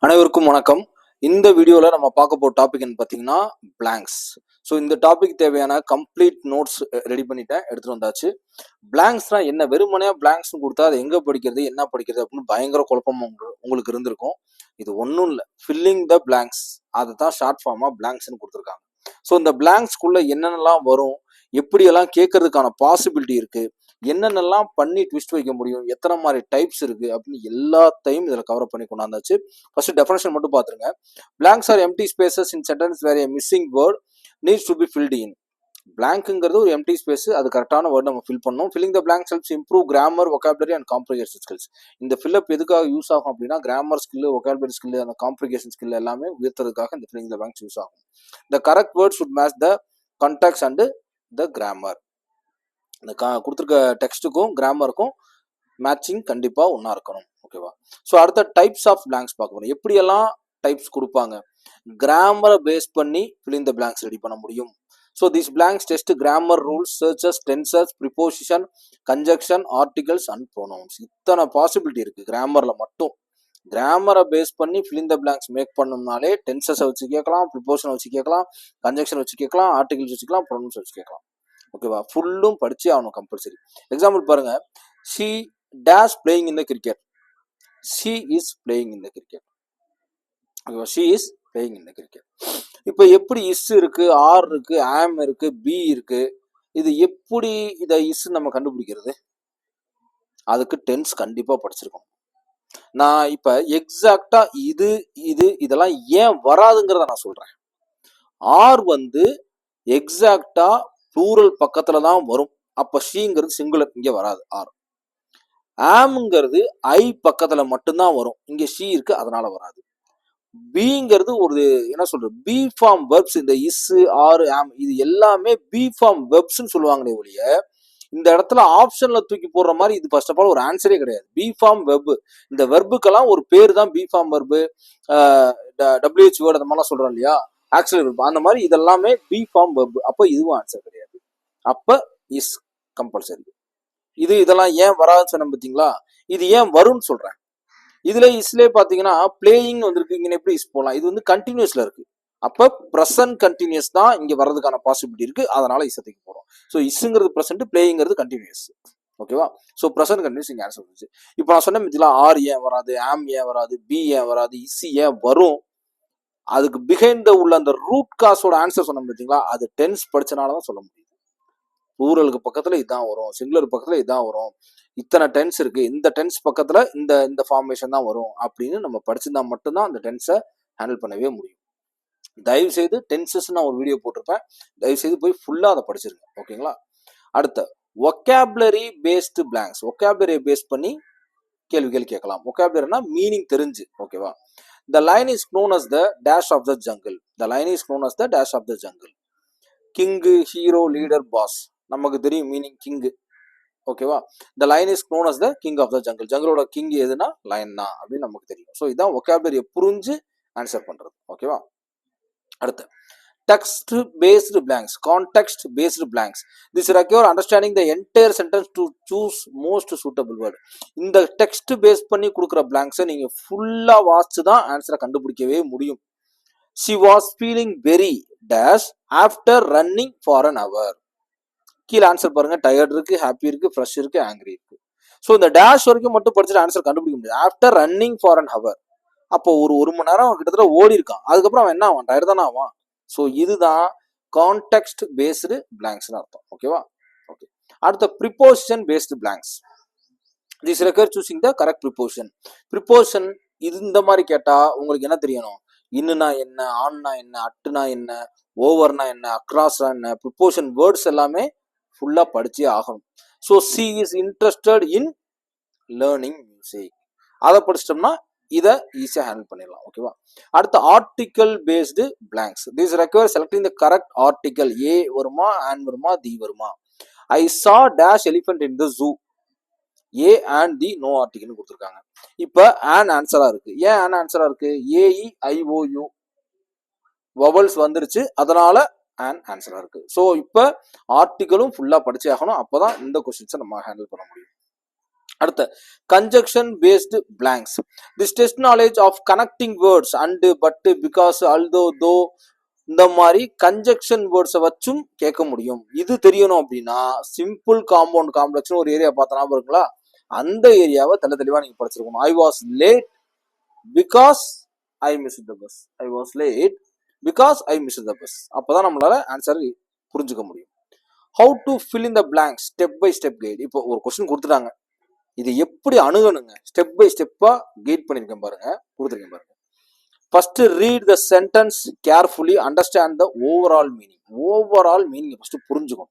அனைவருக்கும் வணக்கம். இந்த வீடியோவில் நம்ம பார்க்க போகிற டாபிக்னு பார்த்தீங்கன்னா பிளாங்க்ஸ். ஸோ இந்த டாபிக் தேவையான கம்ப்ளீட் நோட்ஸ் ரெடி பண்ணிட்டேன், எடுத்துகிட்டு வந்தாச்சு. பிளாங்க்ஸ்னா என்ன? வெறுமனையாக பிளாங்க்ஸ்னு கொடுத்தா அது எங்கே படிக்கிறது, என்ன படிக்கிறது அப்படின்னு பயங்கர குழப்பம் உங்களுக்கு இருந்திருக்கும். இது ஒன்றும் இல்லை, ஃபில்லிங் த பிளாங்க்ஸ். அதை தான் ஷார்ட் ஃபார்மாக பிளாங்க்ஸ்னு கொடுத்துருக்காங்க. ஸோ இந்த பிளாங்க்ஸ்குள்ளே என்னென்னலாம் வரும், எப்படியெல்லாம் கேட்கறதுக்கான பாசிபிலிட்டி இருக்குது, என்னென்னலாம் பண்ணி ட்விஸ்ட் வைக்க முடியும், எத்தனை மாதிரி டைப்ஸ் இருக்கு அப்படின்னு எல்லாத்தையும் இதில் கவர் பண்ணி கொண்டாந்தாச்சு. ஃபர்ஸ்ட் டெஃபினேஷன் மட்டும் பார்த்துருங்க. Blanks are empty spaces in sentence where a missing word needs to be filled in. பிளாங்க்ங்கிறது ஒரு எம்டி ஸ்பேஸ், அது கரெக்டான வேர்ட் நம்ம ஃபில் பண்ணணும். Filling the blanks helps improve grammar, vocabulary and comprehension skills. இந்த fill up எதுக்காக யூஸ் ஆகும் அப்படின்னா, கிராமர் ஸ்கில், வொகாபுலரி ஸ்கில், அந்த காம்ப்ளிகேஷன் ஸ்கில் எல்லாமே உயர்த்துறதுக்காக இந்த ஃபில்லிங் த பிளாங்க்ஸ் யூஸ் ஆகும். The correct word should match the context and the grammar. இந்த கொடுத்துருக்க டெக்ஸ்ட்டுக்கும் கிராமருக்கும் மேட்சிங் கண்டிப்பாக ஒன்றா இருக்கணும். ஓகேவா? ஸோ அடுத்த டைப்ஸ் ஆஃப் பிளாங்க்ஸ் பார்க்க போகிறோம். எப்படியெல்லாம் டைப்ஸ் கொடுப்பாங்க, கிராமரை பேஸ் பண்ணி ஃபில்லிங் த பிளாங்க்ஸ் ரெடி பண்ண முடியும். So this blanks test grammar rules, சர்ச்சஸ், tenses, preposition, conjunction, articles and pronouns. இத்தனை பாசிபிலிட்டி இருக்குது கிராமரில் மட்டும். கிராமரை பேஸ் பண்ணி ஃபில்லிங் த பிளாங்க்ஸ் மேக் பண்ணணும்னாலே டென்சஸை வச்சு கேட்கலாம், ப்ரிப்போஷனை வச்சு கேட்கலாம், கன்ஜக்ஷன் வச்சு கேட்கலாம், ஆர்டிகல்ஸ் வச்சுக்கலாம், ப்ரோனவுன்ஸ் வச்சு கேட்கலாம். ஓகேவா? ஃபுல்லும் படிச்சு ஆகணும் கம்பல்சரி. எக்ஸாம்பிள் பாருங்க, she dash playing in the cricket. She is playing in the cricket. ஓகேவா? She is playing in the cricket. இப்போ எப்படி இஸ் இருக்கு, ஆர் இருக்கு, ஆம் இருக்கு, பி இருக்கு, இது எப்படி இதை இஸ் நம்ம கண்டுபிடிக்கிறது? அதுக்கு டென்ஸ் கண்டிப்பா படிச்சிருக்கோம். நான் இப்ப எக்ஸாக்டா இது இது இதெல்லாம் ஏன் வராதுங்கிறத நான் சொல்றேன். ஆர் வந்து எக்ஸாக்டா ப்ளூரல் பக்கத்துல தான் வரும். அப்ப ஷீங்கிறது சிங்குலர், இங்க வராது. ஆர். ஆம்ங்கிறது ஐ பக்கத்துல மட்டும்தான் வரும், இங்க ஷீ இருக்கு அதனால வராது. பிங்கிறது ஒரு என்ன சொல்றது, பி ஃபார்ம் வெர்ப்ஸ். இந்த இஸ், ஆர், ஆம் இது எல்லாமே பி ஃபார்ம் வெர்ப்ஸ்னு சொல்லுவாங்களே ஒழிய, இந்த இடத்துல ஆப்ஷன்ல தூக்கி போடுற மாதிரி இது ஃபர்ஸ்ட் ஆஃப் ஆல் ஒரு ஆன்சரே கிடையாது. பி ஃபார்ம் வெர்ப், இந்த வெர்புக்கெல்லாம் ஒரு பேர் தான் be form verb, WH word அந்த மாதிரிலாம் சொல்றோம் இல்லையா, ஆக்சுவல் வெர்ப், அந்த மாதிரி இதெல்லாமே பி ஃபார்ம் வெர்ப். அப்ப இதுவும் ஆன்சர் கிடையாது. அப்ப இஸ் கம்பல்சரி. இதெல்லாம் ஏன் வராதுன்னு சொன்ன பார்த்தீங்களா? இது ஏன் வரும்னு சொல்றேன். இதுல இஸ்லே பாத்தீங்கன்னா பிளேயிங் வந்திருக்கு, இங்க எப்படி இஸ் போலாம், இது வந்து கண்டினியூஸ்ல இருக்கு. அப்ப பிரசன்ட் கண்டினியூஸ் தான் இங்க வர்றதுக்கான பாசிபிலிட்டி இருக்கு, அதனால இசத்துக்கு போறோம். ஸோ இஸ்ங்கிறது பிரசன்ட், பிளேயிங்கிறது கண்டினியூஸ். ஓகேவா? ஸோ பிரசன்ட் கண்டினியூஸ் இங்க ஆன்சர் வந்துச்சு. இப்போ நான் சொன்ன பார்த்தீங்களா, ஆர் ஏன் வராது, ஆம் ஏன் வராது, பி ஏன் வராது, இஸ் ஏன் வரும், அதுக்கு பிஹைண்ட் உள்ள அந்த ரூட் காஸோட ஆன்சர் சொன்ன பார்த்தீங்களா, அது டென்ஸ் படிச்சனாலதான் சொல்ல முடியும். ப்ளூரலுக்கு பக்கத்துல இதான் வரும், சிங்குலர் பக்கத்துல இதான் வரும், இத்தனை டென்ஸ் இருக்கு, இந்த டென்ஸ் பக்கத்துல இந்த இந்த ஃபார்மேஷன் தான் வரும் அப்படின்னு நம்ம படிச்சிருந்தா மட்டும்தான் அந்த டென்ஸை ஹேண்டில் பண்ணவே முடியும். தயவு செய்து டென்சஸ் நான் ஒரு வீடியோ போட்டிருப்பேன், தயவு செய்து போய் ஃபுல்லா அதை படிச்சிருங்க. ஓகேங்களா? அடுத்த வொக்காபுலரி பேஸ்டு பிளாங்க்ஸ். வொக்காபுலரியை பேஸ் பண்ணி கேள்விகள் கேட்கலாம். வொக்காபுலரினா மீனிங் தெரிஞ்சு. ஓகேவா? The line is known as the dash of the jungle. The line is known as the dash of the jungle. King, hero, leader, boss, நமக்கு தெரியும் மீனிங் கிங். ஓகேவா? The lion is known as the king of the jungle. ஜங்கிளோட king எதுனா lion தான் அப்படின்னு நமக்கு தெரியும். So இதான் வொக்காபுலரியை புரிஞ்சு ஆன்சர் பண்றது. ஓகேவா? அடுத்து text based blanks, context based blanks. This require understanding the entire sentence to choose most suitable word. இந்த டெக்ஸ்ட் பேஸ் பண்ணி கொடுக்குற பிளாங்க்ஸை நீங்க ஃபுல்லா வாசிச்சு தான் ஆன்சரை கண்டுபிடிக்கவே முடியும். She was feeling very dash after running for an hour. கீழே ஆன்சர் பாருங்க, டயர்ட் இருக்கு, ஹாப்பி இருக்கு, ஃப்ரெஷ் இருக்கு, ஆங்கிரி இருக்கு. ஸோ இந்த டேஷ் வரைக்கும் மட்டும் படிச்சுட்டு ஆன்சர் கண்டுபிடிக்க முடியாது. After running for an hour, அப்போ ஒரு மணி நேரம் கிட்டத்தட்ட ஓடி இருக்கான், அதுக்கப்புறம் அவன் என்ன ஆவான், டயர்ட் தானே ஆவான். ஸோ இதுதான் கான்டெக்ஸ்ட் பேஸ்டு பிளாங்க்ஸ்னு அர்த்தம். ஓகேவா? ஓகே. அடுத்த preposition based blanks. This require choosing the correct preposition. Preposition இது இந்த மாதிரி கேட்டா உங்களுக்கு என்ன தெரியணும், இன்னுனா என்ன, ஆன்னா என்ன, அட்டுனா என்ன, ஓவர்னா என்ன, அக்ராஸ்னா என்ன, ப்ரிப்போசிஷன் வேர்ட்ஸ் எல்லாமே ஃபுல்லா படிச்சே ஆகணும். So she is interested in learning music, அதை படிச்சிட்டோம்னா இதை ஈஸியாக ஹேண்டில் பண்ணிடலாம். ஓகேவா? அடுத்த article based blanks. This require selecting the correct article. A வருமா, ஆன் வருமா, தி வருமா. I saw dash elephant in the zoo. A and the no ஆர்டிக்கல்னு கொடுத்துருக்காங்க. இப்போ ஆன் ஆன்சரா இருக்கு. ஏன் ஆன் ஆன்சரா இருக்கு? ஏஇ ஐஓயு வவல்ஸ் வந்துருச்சு, அதனால ஆன் ஆன்சரா இருக்கு. ஸோ இப்போ ஆர்டிக்கலும் ஃபுல்லா படிச்சே ஆகணும், அப்போதான் இந்த கொஸ்டின்ஸை நம்ம ஹேண்டில் பண்ண முடியும். அடுத்த conjunction based blanks. This test knowledge of connecting words and but because although though இந்த மாதிரி கன்ஜெக்ஷன் வேர்ட்ஸை வச்சும் கேட்க முடியும். இது தெரியணும் அப்படின்னா சிம்பிள் காம்பவுண்ட் காம்ப்ளெக்ஸ்னு ஒரு ஏரியா பார்த்தனா பாருங்களா, அந்த ஏரியாவை தெளிவா நீங்க படிச்சிருக்கணும். I was late because I miss the bus. I was late because I miss the bus. அப்பதான் நம்மளால ஆன்சர் புரிஞ்சுக்க முடியும். How to fill in the blank step by step guide. இப்போ ஒரு கொஸ்டின் கொடுத்துட்டாங்க, இது எப்படி அணுகணுங்க ஸ்டெப் பை ஸ்டெப்பா கைட் பண்ணிருக்கேன் பாருங்க, கொடுத்துருக்கேன் பாருங்க. First read the sentence carefully, understand the overall meaning. Overall meaning first புரிஞ்சுக்கணும்.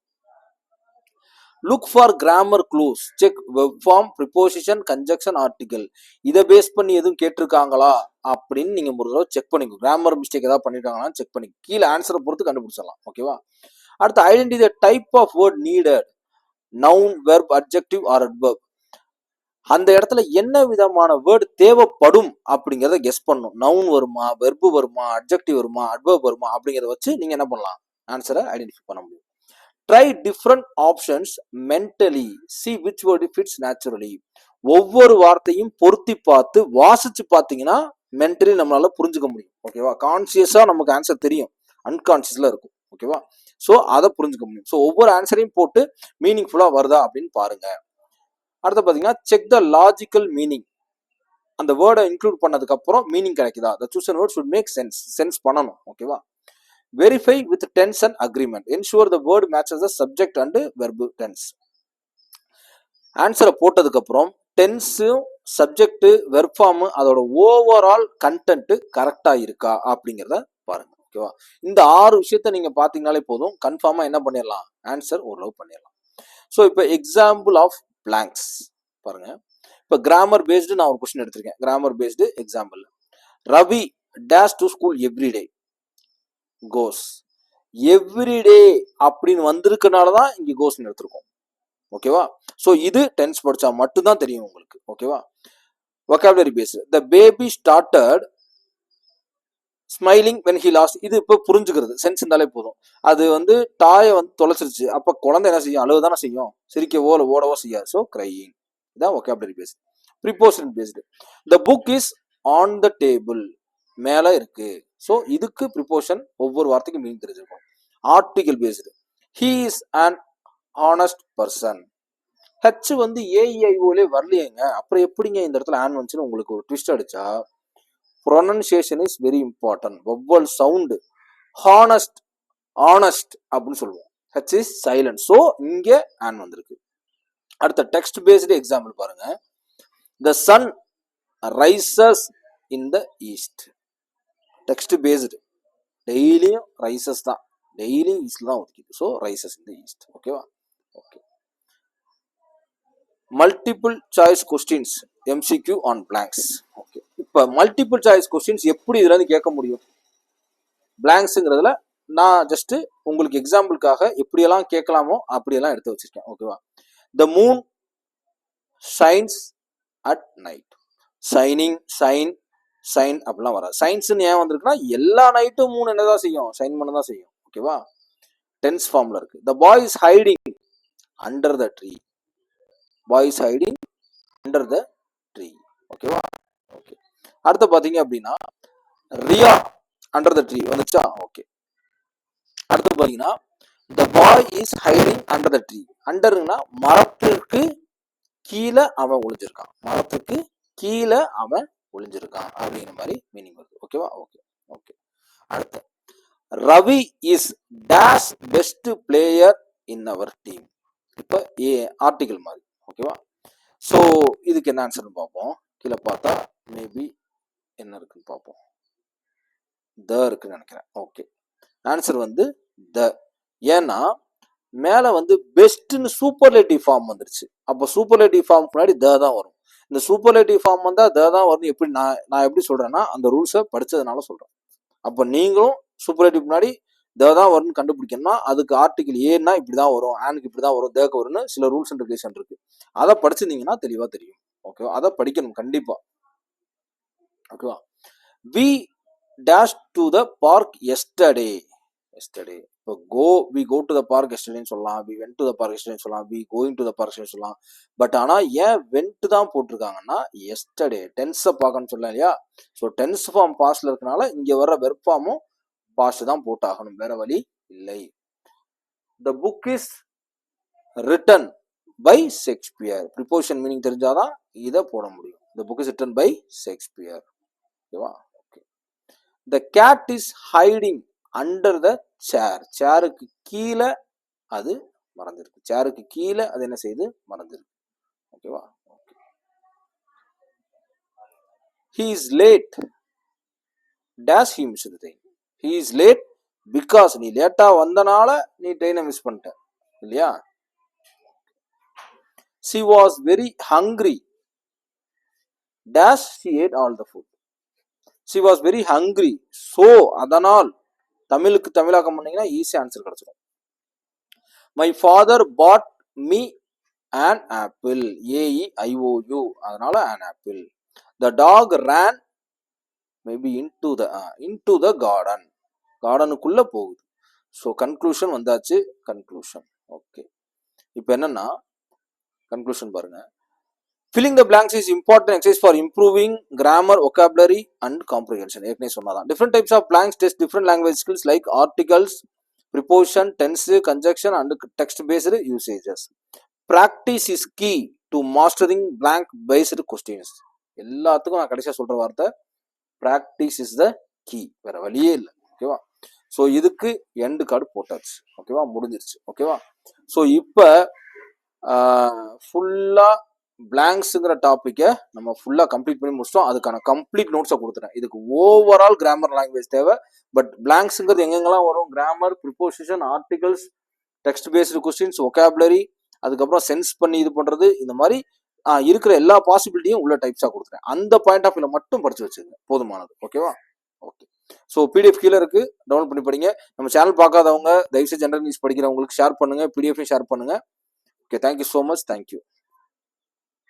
Look for grammar clues, check verb form, preposition, conjunction, article. இதை பேஸ் பண்ணி எதுவும் கேட்டிருக்காங்களா அப்படின்னு நீங்க ஒரு தடவை செக் பண்ணிக்கோ. கிராமர் மிஸ்டேக் ஏதாவது பண்ணிருக்காங்களான்னு செக் பண்ணி கீழே ஆன்சரை பொறுத்து கண்டுபிடிச்சிடலாம். ஓகேவா? அடுத்து identify the type of word needed, noun, verb, adjective or adverb. அந்த இடத்துல என்ன விதமான வேர்டு தேவைப்படும் அப்படிங்கிறத கெஸ் பண்ணும். நவுன் வருமா, வெர்பு வருமா, அட்ஜெக்டிவ் வருமா, அட்வர்ப் வருமா அப்படிங்கிறத வச்சு நீங்க என்ன பண்ணலாம், ஆன்சரை ஐடென்டிஃபை பண்ண முடியும். Try different options mentally, see which word fits naturally. ஒவ்வொரு வார்த்தையும் பொருத்தி பார்த்து வாசிச்சு பார்த்தீங்கன்னா மென்டலி நம்மளால புரிஞ்சுக்க முடியும். ஓகேவா? கான்சியஸா நமக்கு ஆன்சர் தெரியும், அன்கான்சியஸ்ல இருக்கும். ஓகேவா? ஸோ அதை புரிஞ்சுக்க முடியும். ஸோ ஒவ்வொரு ஆன்சரையும் போட்டு மீனிங்ஃபுல்லா வருதா அப்படின்னு பாருங்க. அடுத்து பார்த்தீங்கன்னா செக் த லாஜிக்கல் மீனிங். அந்த வேர்டை இன்க்ளூட் பண்ணதுக்கு அப்புறம் மீனிங் கிடைக்குதா? The chosen word should make sense. Sense பண்ணணும். ஓகேவா? Verify with tense and agreement. Ensure the word matches the subject and verb tense. ஆன்சரை போட்டதுக்கு அப்புறம் டென்ஸும் சப்ஜெக்ட் வெர்ப் ஃபார்ம் அதோட ஓவரால் கண்டென்ட் கரெக்டா இருக்கா அப்படிங்கிறத பாருங்க. ஓகேவா? இந்த 6 விஷயத்த நீங்க பாத்தீங்கன்னாலே போதும், கன்ஃபார்மா என்ன பண்ணிடலாம், ஆன்சர் ஓரளவு பண்ணிடலாம். ஸோ இப்போ எக்ஸாம்பிள் ஆஃப் பிளாங்க்ஸ் பாருங்க. இப்போ கிராமர் பேஸ்டு நான் ஒரு கொஸ்டின் எடுத்திருக்கேன். Grammar based example, Ravi dash to school every day goes. Every day அப்படின்னு வந்திருக்கனாலதான் இங்க கோஸ்ன்னு எடுத்திருக்கோம். ஓகேவா? ஸோ இது டென்ஸ் படிச்சா மட்டும்தான் தெரியும் உங்களுக்கு. ஓகேவா? vocabulary based, the baby started smiling when he lost. இது இப்போ புரிஞ்சுக்கிறது, சென்ஸ் இருந்தாலே போதும். அது வந்து டாயை வந்து தொலைச்சிருச்சு, அப்போ குழந்தை என்ன செய்யும், அழுவதானே செய்யும், சிரிக்கவோ இல்லை ஓடவோ செய்யாது. So crying. இதான் vocabulary based. Preposition based, the book is on the table, மேலே இருக்கு. ஸோ இதுக்கு ப்ரிப்போஷன் ஒவ்வொரு வார்த்தைக்கும் மீனிங் தெரிஞ்சிருக்கும். Article based, he is an honest person. H வந்து ஏஇஐஓலே வரலையேங்க, அப்புறம் எப்படிங்க இந்த இடத்துல ஆன் வந்துச்சுன்னு உங்களுக்கு ஒரு ட்விஸ்ட் அடிச்சா, pronunciation is very important. vowel sound, honest, honest அப்படின்னு சொல்லுவோம். h is silent. so இங்க an வந்திருக்கு. அடுத்த text based example பாருங்க. the sun rises in the east. text based, டெய்லியும் rises தான், டெய்லி ஈஸ்ட்ல தான் ஒதுக்கிது. so rises in the east. ஓகேவா? Okay. Multiple choice questions MCQ on blanks. Okay. இப்போ மல்டிபிள் சாய்ஸ் கொஸ்டின்ஸ் எப்படி இதுல இருந்து கேட்க முடியும்? பிளாங்க்ஸுங்கிறதுல நான் ஜஸ்ட் உங்களுக்கு எக்ஸாம்பிளுக்காக எப்படியெல்லாம் கேட்கலாமோ அப்படியெல்லாம் எடுத்து வச்சிருக்கேன். ஓகேவா? The moon shines at night. Shining, shine, shine அப்படிலாம் வராது. சயின்ஸ்ன்னு ஏன் வந்திருக்குன்னா எல்லா நைட்டும் மூணு என்னதான் செய்யும், ஷைன் பண்ண தான் செய்யும். ஓகேவா? டென்ஸ் ஃபார்ம்ல இருக்கு. The boy is hiding under the tree. Boy is hiding under the tree. ஓகேவா? ஓகே. அடுத்து பாத்தீங்க அப்படின்னா ரியா அண்டர் த ட்ரீ வந்துச்சா? ஓகே. அடுத்து பாத்தீங்கன்னா the boy is hiding under the tree. அண்டர்னா மரத்திற்கு கீழே அவன் ஒளிஞ்சிருக்கான், மரத்துக்கு கீழே அவன் ஒளிஞ்சிருக்கான் அப்படிங்கிற மாதிரி மீனிங் வருது. ஓகேவா? ஓகே. ஓகே. அடுத்து Ravi is dash best player in our team. இப்போ ஆர்டிகல் மாதிரி. ஓகேவா? ஸோ இதுக்கு என்ன ஆன்சர்னு பார்ப்போம். கீழே பார்த்தா மேபி என்ன இருக்குன்னு பார்ப்போம். த இருக்குன்னு நினைக்கிறேன். ஓகே. ஆன்சர் வந்து த. ஏன்னா மேல வந்து பெஸ்ட்னு சூப்பர்லேட்டிவ் ஃபார்ம் வந்துருச்சு. அப்போ சூப்பர்லேட்டிவ் ஃபார்ம் முன்னாடி த தான் வரும். இந்த சூப்பர்லேட்டிவ் ஃபார்ம் வந்தா த தான் வரும். எப்படி நான் எப்படி சொல்றேன்னா அந்த ரூல்ஸை படிச்சதுனால சொல்றேன். அப்போ நீங்களும் சூப்பர்லேட்டிவ் முன்னாடி த தான் வரும்னு கண்டுபிடிக்கணும்னா அதுக்கு ஆர்டிகல் ஏன்னா இப்படிதான் வரும், ஆனுக்கு இப்படிதான் வரும், தேக்கு வரும்னு சில ரூல்ஸ் அண்ட் ரெகுலேஷன் இருக்கு. அதை படிச்சிருந்தீங்கன்னா தெளிவா தெரியும். ஓகேவா? அதை படிக்கணும் கண்டிப்பா. ஓகேவா? We dash to the park yesterday. Yesterday இப்போ we go to the park எஸ்டர்டேன்னு சொல்லலாம், we went to the park எஸ்டர்டேன்னு சொல்லலாம், we going to the park yesterday சொல்லலாம். பட் ஆனால் ஏன் வென்ட் தான் போட்டிருக்காங்கன்னா எஸ்டர்டே டென்ஸை பார்க்கணும்னு சொல்லலாம் இல்லையா. ஸோ டென்ஸ் ஃபார்ம் பாஸ்ட்ல இருக்கனால இங்கே வர்ற வெர்ப் ஃபார்மும் பாஸ்ட் தான் போட்டாகணும், வேற வழி இல்லை. The book is written by Shakespeare. Preposition meaning தெரிஞ்சாதான் இதை போட முடியும். The book is written by Shakespeare. ஓகேவா? Okay. The cat is hiding under the chair. சேருக்கு கீழே அது மறந்துருக்கு. சேருக்கு கீழே அது என்ன செய்யுது? மறந்துருக்கு. ஓகேவா? Okay. He is late. Dash he miss the train. He is late because நீ லேட்டா வந்தனால நீ ட்ரெயினை மிஸ் பண்ணிட்ட இல்லையா. She was very hungry. Dash she ate all the food. She was very hungry. So அதனால் தமிழுக்கு தமிழாக்கம் பண்ணீங்கன்னா ஈஸி ஆன்சர் கிடைச்சிடும். My father bought me an apple. AEIOU. அதனால an apple. The dog ran maybe into the garden. கார்டனுக்குள்ள போகுது. So conclusion வந்தாச்சு. Conclusion okay. இப்போ என்னன்னா கன்க்ளூஷன் பாருங்க. Filling the blanks is important exercise for improving grammar, vocabulary and comprehension. ஏற்கனவே சொன்னாதான். Different types of blanks test different language skills like articles, preposition, tense, conjunction and text based usages. Practice is key to mastering blank based questions. எல்லாத்துக்கும் நான் கடைசியா சொல்ற வார்த்தை practice is the key. வேற வழியே இல்லை. ஓகேவா? ஸோ இதுக்கு எண்டு கார்டு போட்டாச்சு. ஓகேவா? முடிஞ்சிருச்சு. ஓகேவா? ஸோ இப்போ ஃபுல்லா பிளாங்க்ஸுங்கிற டாப்பிக்கை நம்ம ஃபுல்லாக கம்ப்ளீட் பண்ணி முடிச்சிட்டோம். அதுக்கான கம்ப்ளீட் நோட்ஸை கொடுத்துட்டேன். இதுக்கு ஓவரால் கிராமர் லாங்குவேஜ் தேவை. பட் பிளாங்க்ஸுங்கிறது எங்கெங்கெல்லாம் வரும்? Grammar, preposition, articles, text based questions, vocabulary, அதுக்கப்புறம் சென்ஸ் பண்ணி இது பண்ணுறது, இந்த மாதிரி இருக்கிற எல்லா பாசிபிலிட்டியும் உள்ள டைப்ஸாக கொடுத்துட்டேன். அந்த பாயிண்ட் ஆஃப் வியூல மட்டும் படிச்சு வச்சுங்க, போதுமானது. ஓகேவா? ஓகே. ஸோ பிடிஎஃப் கீழே இருக்கு, டவுன்லோட் பண்ணி படிங்க. நம்ம சேனல் பார்க்காதவங்க தயவுசெய்து ஜெனரல் இங்கிலீஷ் படிக்கிறவங்களுக்கு ஷேர் பண்ணுங்க, பிடிஎஃப் ஷேர் பண்ணுங்க. Okay, thank you so much. Thank you.